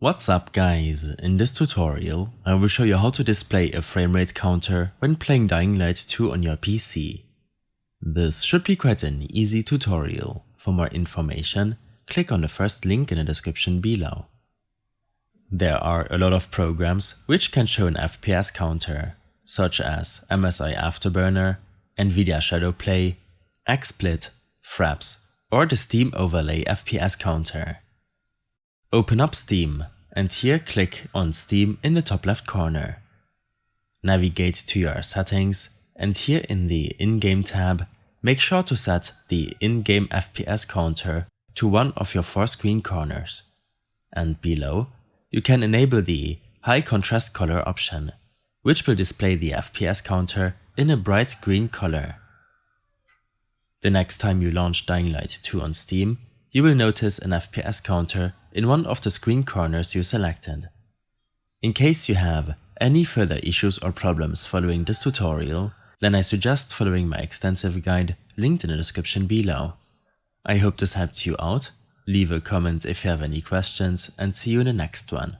What's up guys, in this tutorial I will show you how to display a frame rate counter when playing Dying Light 2 on your PC. This should be quite an easy tutorial. For more information, click on the first link in the description below. There are a lot of programs which can show an FPS counter, such as MSI Afterburner, Nvidia Shadowplay, XSplit, Fraps, or the Steam Overlay FPS Counter. Open up Steam and here click on Steam in the top left corner. Navigate to your settings and here in the In-Game tab, make sure to set the in-game FPS counter to one of your 4 screen corners. And below, you can enable the high contrast color option, which will display the FPS counter in a bright green color. The next time you launch Dying Light 2 on Steam, you will notice an FPS counter in one of the screen corners you selected. In case you have any further issues or problems following this tutorial, then I suggest following my extensive guide linked in the description below. I hope this helped you out. Leave a comment if you have any questions and see you in the next one.